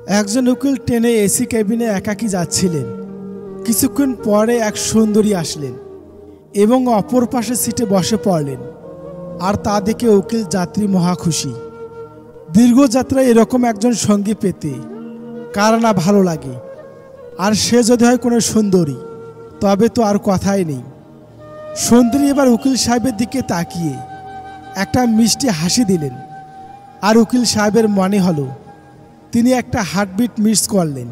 একজন উকিল ট্রেনে এসি কেবিনে একাকী যাচ্ছিলেন। কিছুক্ষণ পরে এক সুন্দরী আসলেন এবং অপর পাশে সিটে বসে পড়লেন। আর তা দেখে উকিল যাত্রী মহা খুশি। দীর্ঘ যাত্রায় এরকম একজন সঙ্গী পেতে কার না ভালো লাগে, আর সে যদি হয় কোনো সুন্দরী, তবে তো আর কথাই নেই। সুন্দরী এবার উকিল সাহেবের দিকে তাকিয়ে একটা মিষ্টি হাসি দিলেন, আর উকিল সাহেবের মনে হলো তিনি একটা হার্টবিট মিস করলেন।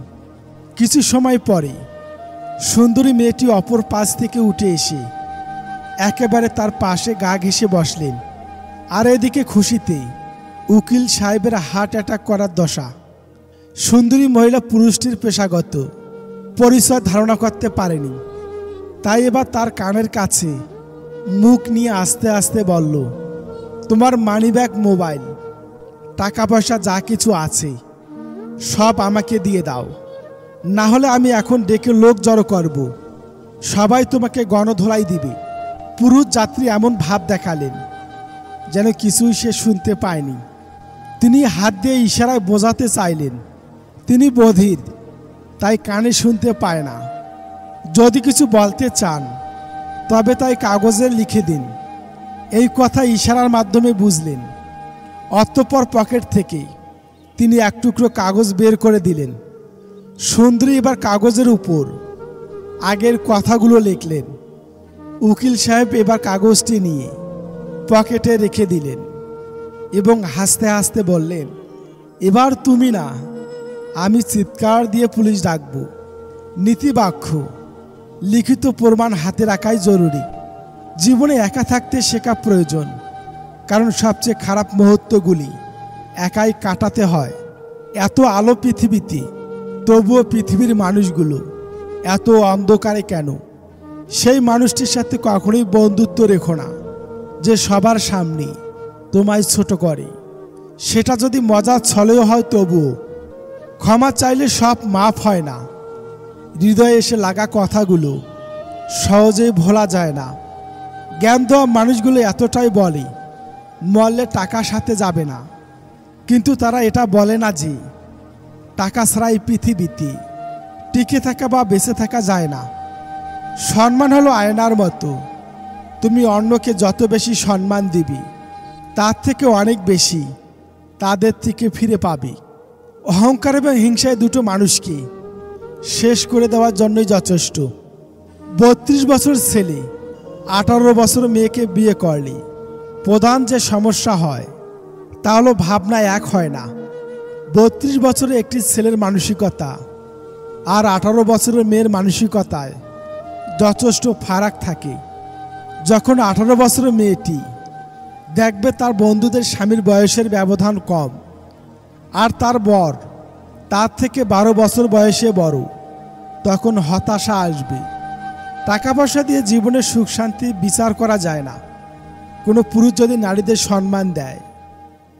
কিছু সময় পরে সুন্দরী মেয়েটি অপর পাশ থেকে উঠে এসে একেবারে তার পাশে গা ঘেঁষে বসলেন। আর এদিকে খুশিতে উকিল সাহেবের হার্ট অ্যাটাক করার দশা। সুন্দরী মহিলা পুরুষটির পেশাগত পরিচয় ধারণা করতে পারেনি, তাই এবার তার কানের কাছে মুখ নিয়ে আস্তে আস্তে বলল, তোমার মানিব্যাগ, মোবাইল, টাকা পয়সা যা কিছু আছে সব আমাকে দিয়ে দাও, না হলে আমি এখন ডেকে লোক জড়ো করব, সবাই তোমাকে গণধোলাই দিবে। পুরুষ যাত্রী এমন ভাব দেখালেন যেন কিছুই সে শুনতে পায়নি। তিনি হাত দিয়ে ইশারায় বোঝাতে চাইলেন তিনি বধির, তাই কানে শুনতে পায় না। যদি কিছু বলতে চান তবে তাই কাগজে লিখে দিন। এই কথা ইশারার মাধ্যমে বুঝলেন। অতঃপর পকেট থেকে তিনি এক টুকরো কাগজ বের করে দিলেন। সুন্দরী এবার কাগজের উপর আগের কথাগুলো লিখলেন। উকিল সাহেব এবার কাগজটি নিয়ে পকেটে রেখে দিলেন এবং হাসতে হাসতে বললেন, এবার তুমি না, আমি চিৎকার দিয়ে পুলিশ ডাকব। নীতিবাক্য, লিখিত প্রমাণ হাতে রাখাই জরুরি। জীবনে একা থাকতে শেখা প্রয়োজন, কারণ সবচেয়ে খারাপ মুহূর্তগুলি একাই কাটাতে হয়। এত আলো পৃথিবীতে, তবুও পৃথিবীর মানুষগুলো এত অন্ধকারে কেন? সেই মানুষটির সাথে কখনোই বন্ধুত্ব রেখো না যে সবার সামনে তোমায় ছোট করে। সেটা যদি মজার ছলেও হয়, তবুও ক্ষমা চাইলে সব মাফ হয় না। হৃদয়ে এসে লাগা কথাগুলো সহজেই ভোলা যায় না। জ্ঞান দেওয়া মানুষগুলো এতটাই বলে মরলে টাকা সাথে যাবে না, কিন্তু তারা এটা বলে না যে টাকা ছাড়াই পৃথিবীতে টিকে থাকা বা বেঁচে থাকা যায় না। সম্মান হলো আয়নার মতো, তুমি অন্যকে যত বেশি সম্মান দিবি তার থেকে অনেক বেশি তাদের থেকে ফিরে পাবে। অহংকার এবং হিংসায় দুটো মানুষকে শেষ করে দেওয়ার জন্যই যথেষ্ট। 32 বছর ছেলে 18 বছর মেয়েকে বিয়ে করলে প্রধান যে সমস্যা হয় তা হলো ভাবনা এক হয় না। 32 বছরের একটি ছেলের মানসিকতা আর 18 বছরের মেয়ের মানসিকতায় যথেষ্ট ফারাক থাকে। যখন 18 বছরের মেয়েটি দেখবে তার বন্ধুদের স্বামীর বয়সের ব্যবধান কম, আর তার বর তার থেকে 12 বছর বয়সে বড়, তখন হতাশা আসবে। টাকা পয়সা দিয়ে জীবনের সুখ শান্তি বিচার করা যায় না। কোনো পুরুষ যদি নারীদের সম্মান দেয়,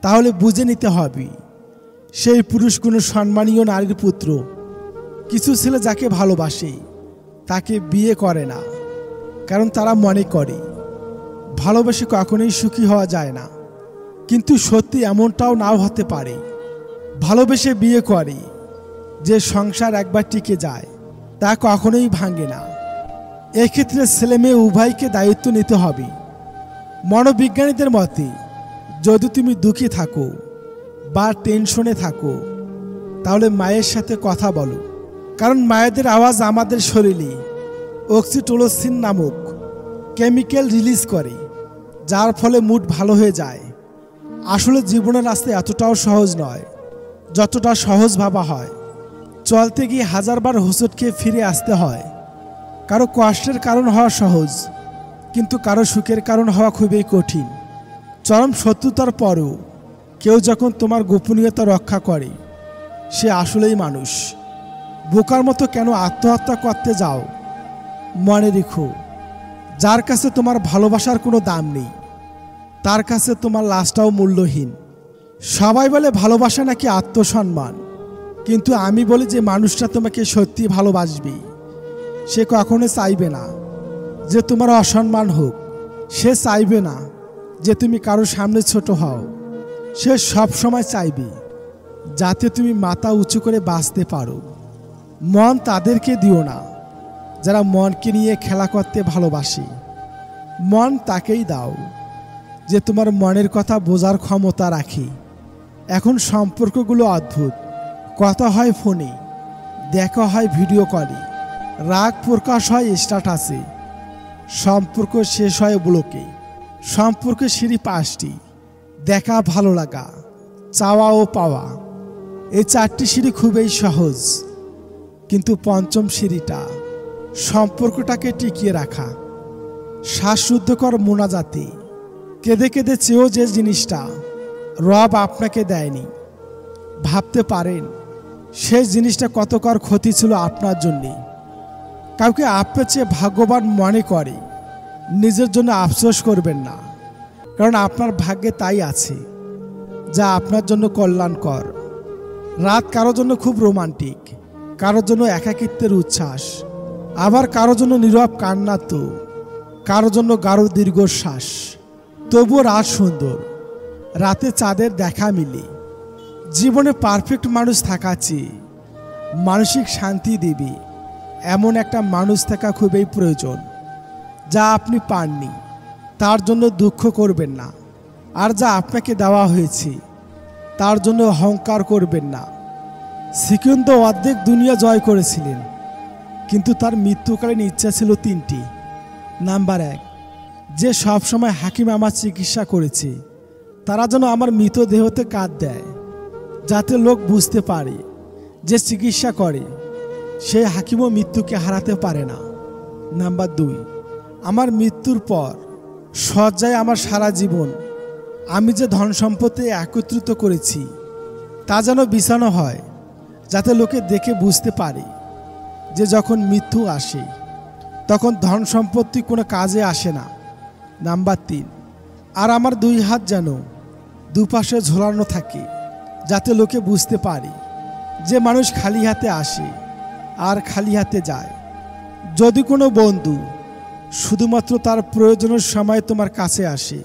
তাহলে বুঝে নিতে হবে সেই পুরুষ কোনো সম্মানীয় নারীর পুত্র। কিছু ছেলে যাকে ভালোবাসে তাকে বিয়ে করে না, কারণ তারা মনে করে ভালোবেসে কখনোই সুখী হওয়া যায় না। কিন্তু সত্যি এমনটাও নাও হতে পারে। ভালোবেসে বিয়ে করে যে সংসার একবার টিকে যায়, তা কখনোই ভাঙে না। এক্ষেত্রে ছেলে মেয়ে উভয়কে দায়িত্ব নিতে হবে। মনোবিজ্ঞানীদের মতে, যদি তুমি দুঃখী থাকো বা টেনশনে থাকো, তাহলে মায়ের সাথে কথা বলো, কারণ মায়েদের আওয়াজ আমাদের শরীরে অক্সিটোসিন নামক কেমিক্যাল রিলিজ করে, যার ফলে মুড ভালো হয়ে যায়। আসলে জীবনের রাস্তা এতটাও সহজ নয় যতটা সহজ ভাবা হয়। চলতে গিয়ে হাজারবার হোঁচট খেয়ে ফিরে আসতে হয়। কারো কষ্টের কারণ হওয়া সহজ, কিন্তু কারো সুখের কারণ হওয়া খুবই কঠিন। চরম শত্রুতার পরেও কেউ যখন তোমার গোপনীয়তা রক্ষা করে, সে আসলেই মানুষ। বোকার মতো কেন আত্মহত্যা করতে যাও? মনে রেখো, যার কাছে তোমার ভালোবাসার কোনো দাম নেই, তার কাছে তোমার লাশটাও মূল্যহীন। সবাই বলে ভালোবাসা নাকি আত্মসম্মান, কিন্তু আমি বলি যে মানুষটা তোমাকে সত্যি ভালোবাসবে, সে কখনো চাইবে না যে তোমার অসম্মান হোক। সে চাইবে না যে তুমি কারো সামনে ছোট হও। সে সব সময় চাইবে যাতে তুমি মাথা উঁচু করে বাঁচতে পারো। মন তাদেরকে দিও না যারা মনকে নিয়ে খেলা করতে ভালোবাসে। মন তাকেই দাও যে তোমার মনের কথা বোঝার ক্ষমতা রাখে। এখন সম্পর্কগুলো অদ্ভুত। কথা হয় ফোনে, দেখা হয় ভিডিও কলে, রাগ প্রকাশ হয় স্ট্যাটাসে, সম্পর্ক শেষ হয় ব্লকে। সম্পর্কের সিঁড়ি 5টি: দেখা, ভালো লাগা, চাওয়া ও পাওয়া। এই 4টি সিঁড়ি খুবই সহজ, কিন্তু পঞ্চম সিঁড়িটা সম্পর্কটাকে টিকিয়ে রাখা। শ্বাসরুদ্ধকর মোনাজাতে কেঁদে কেঁদে চেয়েও যে জিনিসটা রব আপনাকে দেয়নি। ভাবতে পারেন সেই জিনিসটা কতকর ক্ষতি ছিল আপনার জন্যে। কাউকে আপনার চেয়ে ভাগ্যবান মনে করে নিজের জন্য আফসোস করবেন না, কারণ আপনার ভাগ্যে তাই আছে যা আপনার জন্য কল্যাণকর। রাত কারো জন্য খুব রোমান্টিক, কারোর জন্য একাকিত্বের উচ্ছ্বাস, আবার কারোর জন্য নীরব কান্না, তো কারোর জন্য গাঢ় দীর্ঘশ্বাস। তবুও রাত সুন্দর, রাতে চাঁদের দেখা মিলে। জীবনে পারফেক্ট মানুষ থাকা চেয়ে মানসিক শান্তি দেবে এমন একটা মানুষ থাকা খুবই প্রয়োজন। যা আপনি পাননি তার জন্য দুঃখ করবেন না, আর যা আপনাকে দেওয়া হয়েছে তার জন্য অহংকার করবেন না। সিকুন্দ অর্ধেক দুনিয়া জয় করেছিলেন, কিন্তু তার মৃত্যুকালীন ইচ্ছা ছিল 3টি। নাম্বার 1, যে সবসময় হাকিম আমার চিকিৎসা করেছে তারা যেন আমার মৃতদেহতে কাঁধ দেয়, যাতে লোক বুঝতে পারে যে চিকিৎসা করে সেই হাকিমও মৃত্যুকে হারাতে পারে না। নাম্বার 2, আমার মৃত্যুর পর শয্যায় আমার সারা জীবন আমি যে ধন সম্পত্তি একত্রিত করেছি তা যেন বিছানো হয়, যাতে লোকে দেখে বুঝতে পারে যে যখন মৃত্যু আসে তখন ধন সম্পত্তি কোনো কাজে আসে না। নাম্বার 3, আর আমার 2 হাত যেন দুপাশে ঝোলানো থাকে, যাতে লোকে বুঝতে পারে যে মানুষ খালি হাতে আসে আর খালি হাতে যায়। যদি কোনো বন্ধু শুধুমাত্র তার প্রয়োজনের সময় তোমার কাছে আসে,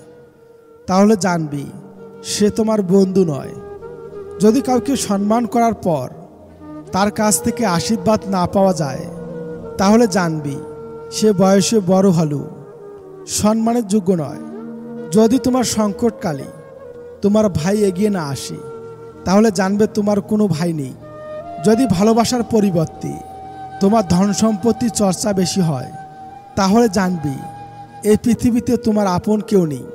তাহলে জানবি সে তোমার বন্ধু নয়। যদি কাউকে সম্মান করার পর তার কাছ থেকে আশীর্বাদ না পাওয়া যায়, তাহলে জানবি সে বয়সে বড় হলেও সম্মানের যোগ্য নয়। যদি তোমার সংকটকালে তোমার ভাই এগিয়ে না আসে, তাহলে জানবে তোমার কোনো ভাই নেই। যদি ভালোবাসার পরিবর্তে তোমার ধন সম্পত্তির চর্চা বেশি হয়, তাহলে জানবি এই পৃথিবীতে তোমার আপন কেউ নেই।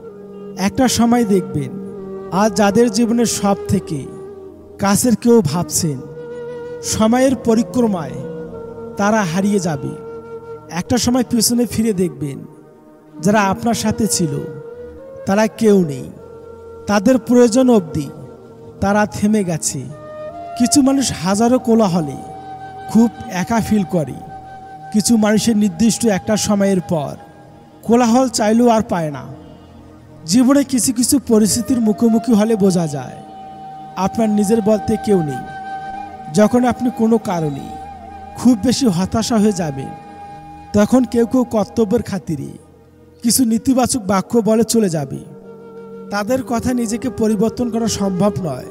একটা সময় দেখবেন আজ যাদের জীবনের সব থেকে কাছের কেউ ভাবছেন, সময়ের পরিক্রমায় তারা হারিয়ে যাবে। একটা সময় পিছনে ফিরে দেখবেন যারা আপনার সাথে ছিল তারা কেউ নেই, তাদের প্রয়োজন অবধি তারা থেমে গেছে। কিছু মানুষ হাজারো কোলাহলে খুব একা ফিল করে, কিছু মানুষের নির্দিষ্ট একটা সময়ের পর কোলাহল চাইলেও আর পায় না। জীবনে কিছু কিছু পরিস্থিতির মুখোমুখি হলে বোঝা যায় আপনার নিজের বলতে কেউ নেই। যখন আপনি কোনো কারণে খুব বেশি হতাশা হয়ে যাবেন, তখন কেউ কেউ কর্তব্যের খাতিরে কিছু নেতিবাচক বাক্য বলে চলে যাবে। তাদের কথা নিজেকে পরিবর্তন করা সম্ভব নয়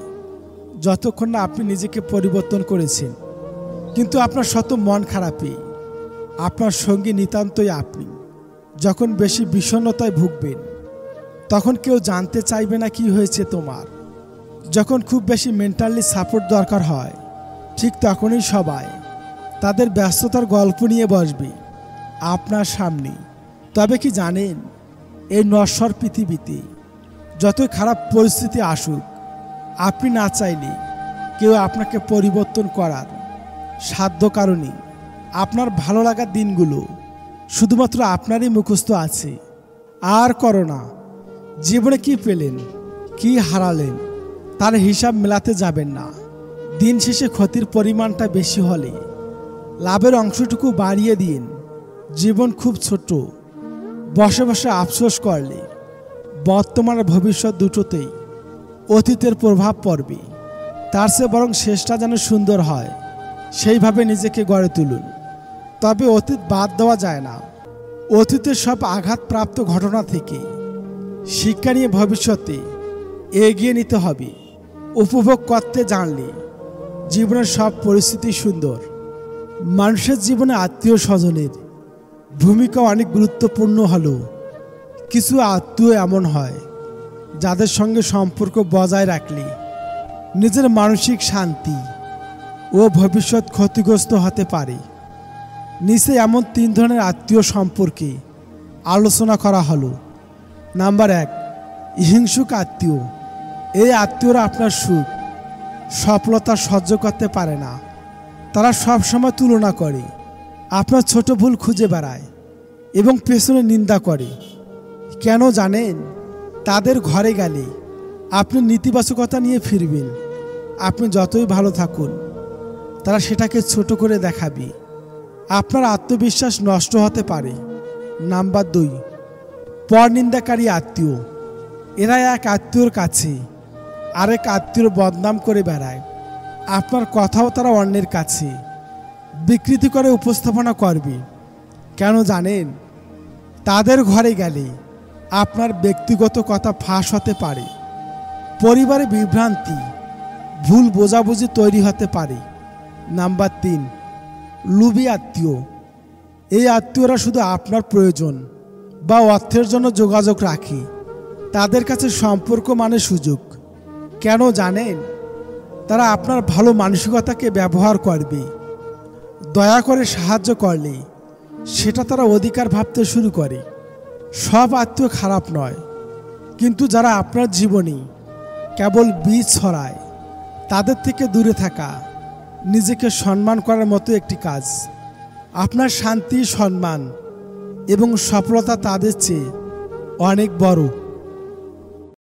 যতক্ষণ না আপনি নিজেকে পরিবর্তন করেছেন। কিন্তু আপনার শত মন খারাপে আপনার সঙ্গী নিতান্তই আপনি। যখন বেশি বিষণ্ণতায় ভুগবেন, তখন কেউ জানতে চাইবে না কি হয়েছে তোমার। যখন খুব বেশি মেন্টালি সাপোর্ট দরকার হয়, ঠিক তখনই সবাই তাদের ব্যস্ততার গল্প নিয়ে বসবে আপনার সামনে। তবে কি জানেন, এই নশ্বর পৃথিবীতে যতই খারাপ পরিস্থিতি আসুক, আপনি না চাইলে কেউ আপনাকে পরিবর্তন করার সাধ্য কারণে আপনার ভালো লাগার দিনগুলো শুধুমাত্র আপনারই মুখস্থ আছে। আর করো না, জীবনে কি পেলেন, কি হারালেন তার হিসাব মেলাতে যাবেন না। দিন শেষে ক্ষতির পরিমাণটা বেশি হলে লাভের অংশটুকু বাড়িয়ে দিন। জীবন খুব ছোট, বসে বসে আফসোস করলে বর্তমান আর ভবিষ্যৎ দুটোতেই অতীতের প্রভাব পড়বে। তার চেয়ে বরং শেষটা যেন সুন্দর হয়, সেইভাবে নিজেকে গড়ে তুলুন। তবে অতীত বাদ দেওয়া যায় না। অতীতের সব আঘাতপ্রাপ্ত ঘটনা থেকে শিক্ষা নিয়ে ভবিষ্যতে এগিয়ে নিতে হবে। উপভোগ করতে জানলে জীবনের সব পরিস্থিতি সুন্দর। মানুষের জীবনে আত্মীয় স্বজনের ভূমিকা অনেক গুরুত্বপূর্ণ হলেও কিছু আত্মীয় এমন হয় যাদের সঙ্গে সম্পর্ক বজায় রাখলে নিজের মানসিক শান্তি ও ভবিষ্যৎ ক্ষতিগ্রস্ত হতে পারে। নিচে এমন 3 ধরনের আত্মীয় সম্পর্কে আলোচনা করা হলো। নাম্বার 1, হিংসুক আত্মীয়। এই আত্মীয়রা আপনার সুখ সফলতা সহ্য করতে পারে না। তারা সবসময় তুলনা করে, আপনার ছোট ভুল খুঁজে বেড়ায় এবং পেছনে নিন্দা করে। কেন জানেন? তাদের ঘরে গেলে আপনি নেতিবাচকতা নিয়ে ফিরবেন। আপনি যতই ভালো থাকুন তারা সেটাকে ছোট করে দেখাবে। আপনার আত্মবিশ্বাস নষ্ট হতে পারে। নাম্বার 2, পরনিন্দাকারী আত্মীয়। এরা এক আত্মীয়র কাছে আরেক আত্মীয়র বদনাম করে বেড়ায়। আপনার কথাও তারা অন্যের কাছে বিকৃতি করে উপস্থাপনা করবে। কেন জানেন? তাদের ঘরে গেলে আপনার ব্যক্তিগত কথা ফাঁস হতে পারে, পরিবারে বিভ্রান্তি, ভুল বোঝাবুঝি তৈরি হতে পারে। নাম্বার 3, লোভী আত্মীয়। এই আত্মীয়রা শুধু আপনার প্রয়োজন বা অর্থের জন্য যোগাযোগ রাখে। তাদের কাছে সম্পর্ক মানে সুযোগ। কেন জানেন? তারা আপনার ভালো মানসিকতাকে ব্যবহার করবে। দয়া করে সাহায্য করলে সেটা তারা অধিকার ভাবতে শুরু করে। সব আত্মীয় খারাপ নয়, কিন্তু যারা আপনার জীবনে কেবল বীজ ছড়ায় তাদের থেকে দূরে থাকা নিজেকে সম্মান করার মতো একটি কাজ। আপনার শান্তি, সম্মান এবং সফলতা তাদের চেয়ে অনেক বড়।